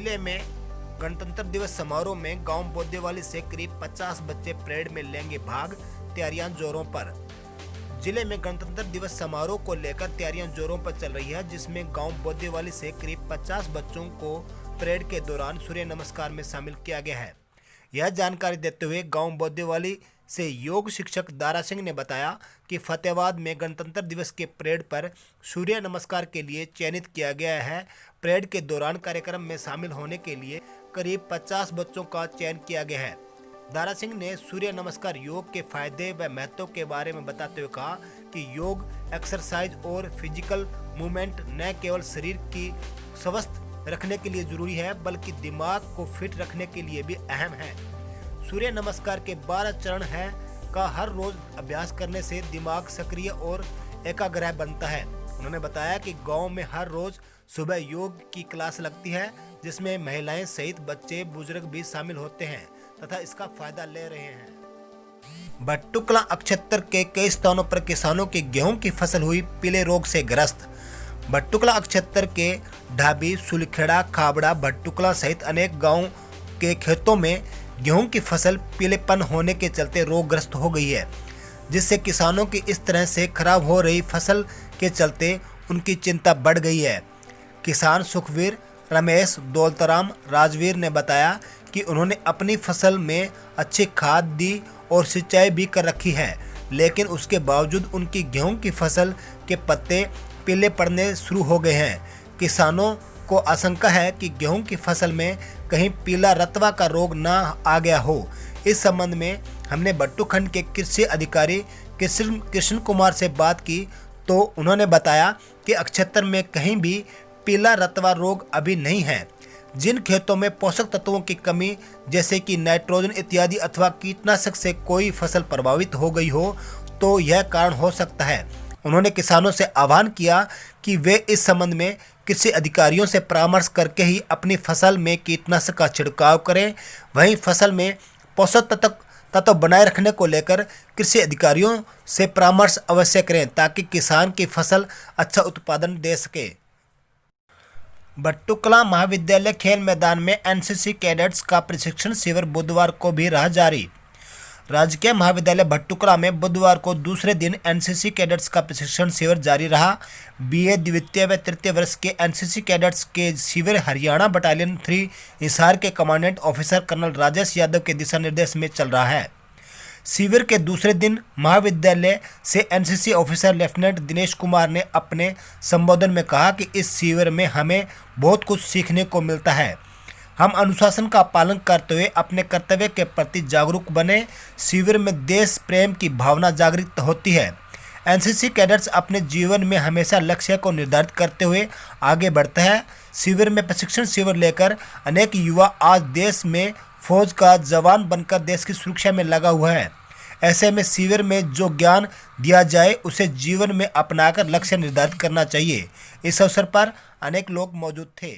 जिले में गणतंत्र दिवस समारोह में गांव बोदेवाली से करीब 50 बच्चे परेड में लेंगे भाग, तैयारियां जोरों पर। जिले में गणतंत्र दिवस समारोह को लेकर तैयारियां जोरों पर चल रही है, जिसमें गांव बोदेवाली से करीब 50 बच्चों को परेड के दौरान सूर्य नमस्कार में शामिल किया गया है। यह जानकारी देते हुए गांव बोदेवाली से योग शिक्षक दारा सिंह ने बताया कि फतेहाबाद में गणतंत्र दिवस के परेड पर सूर्य नमस्कार के लिए चयनित किया गया है। परेड के दौरान कार्यक्रम में शामिल होने के लिए करीब 50 बच्चों का चयन किया गया है। दारा सिंह ने सूर्य नमस्कार योग के फायदे व महत्व के बारे में बताते हुए कहा कि योग एक्सरसाइज और फिजिकल मूवमेंट न केवल शरीर की स्वस्थ रखने के लिए जरूरी है, बल्कि दिमाग को फिट रखने के लिए भी अहम है। सूर्य नमस्कार के 12 चरण है का हर रोज अभ्यास करने से दिमाग सक्रिय और एकाग्र बनता है। उन्होंने बताया कि गांव में हर रोज सुबह योग की क्लास लगती है, जिसमें महिलाएं सहित बच्चे बुजुर्ग भी शामिल होते हैं तथा इसका फायदा ले रहे हैं। भट्टुकला अक्षेत्र के कई स्थानों पर किसानों की गेहूं की फसल हुई पीले रोग से ग्रस्त। भट्टुकला अक्षेत्र के ढाबी, सुलखेड़ा, खाबड़ा, भट्टुकला सहित अनेक गांव के खेतों में गेहूं की फसल पीलेपन होने के चलते रोगग्रस्त हो गई है, जिससे किसानों की इस तरह से खराब हो रही फसल के चलते उनकी चिंता बढ़ गई है। किसान सुखवीर, रमेश, दौलतराम, राजवीर ने बताया कि उन्होंने अपनी फसल में अच्छी खाद दी और सिंचाई भी कर रखी है, लेकिन उसके बावजूद उनकी गेहूं की फसल के पत्ते पीले पड़ने शुरू हो गए हैं। किसानों को आशंका है कि गेहूं की फसल में कहीं पीला रतवा का रोग न आ गया हो। इस संबंध में हमने भट्टुखंड के कृषि अधिकारी कृष्ण कुमार से बात की तो उन्होंने बताया कि अक्षेत्र में कहीं भी पीला रतवा रोग अभी नहीं है। जिन खेतों में पोषक तत्वों की कमी जैसे कि नाइट्रोजन इत्यादि अथवा कीटनाशक से कोई फसल प्रभावित हो गई हो तो यह कारण हो सकता है। उन्होंने किसानों से आह्वान किया कि वे इस संबंध में कृषि अधिकारियों से परामर्श करके ही अपनी फसल में कीटनाशक का छिड़काव करें। वहीं फसल में पोषक तत्व बनाए रखने को लेकर कृषि अधिकारियों से परामर्श अवश्य करें ताकि किसान की फसल अच्छा उत्पादन दे सके। भट्टुकला महाविद्यालय खेल मैदान में एनसीसी कैडेट्स का प्रशिक्षण शिविर बुधवार को भी रहा जारी। राजकीय महाविद्यालय भट्टुकला में बुधवार को दूसरे दिन एनसीसी कैडेट्स का प्रशिक्षण शिविर जारी रहा। बीए द्वितीय व तृतीय वर्ष के एनसीसी कैडेट्स के शिविर हरियाणा बटालियन 3 हिसार के commandant officer colonel Rajesh Yadav के दिशा निर्देश में चल रहा है। शिविर के दूसरे दिन महाविद्यालय से NCC officer lieutenant Dinesh Kumar ने अपने संबोधन में कहा कि इस शिविर में हमें बहुत कुछ सीखने को मिलता है। हम अनुशासन का पालन करते हुए अपने कर्तव्य के प्रति जागरूक बने। शिविर में देश प्रेम की भावना जागृत होती है। एनसीसी कैडेट्स अपने जीवन में हमेशा लक्ष्य को निर्धारित करते हुए आगे बढ़ते हैं। शिविर में प्रशिक्षण शिविर लेकर अनेक युवा आज देश में फौज का जवान बनकर देश की सुरक्षा में लगा हुआ है। ऐसे में शिविर में जो ज्ञान दिया जाए उसे जीवन में अपनाकर लक्ष्य निर्धारित करना चाहिए। इस अवसर पर अनेक लोग मौजूद थे।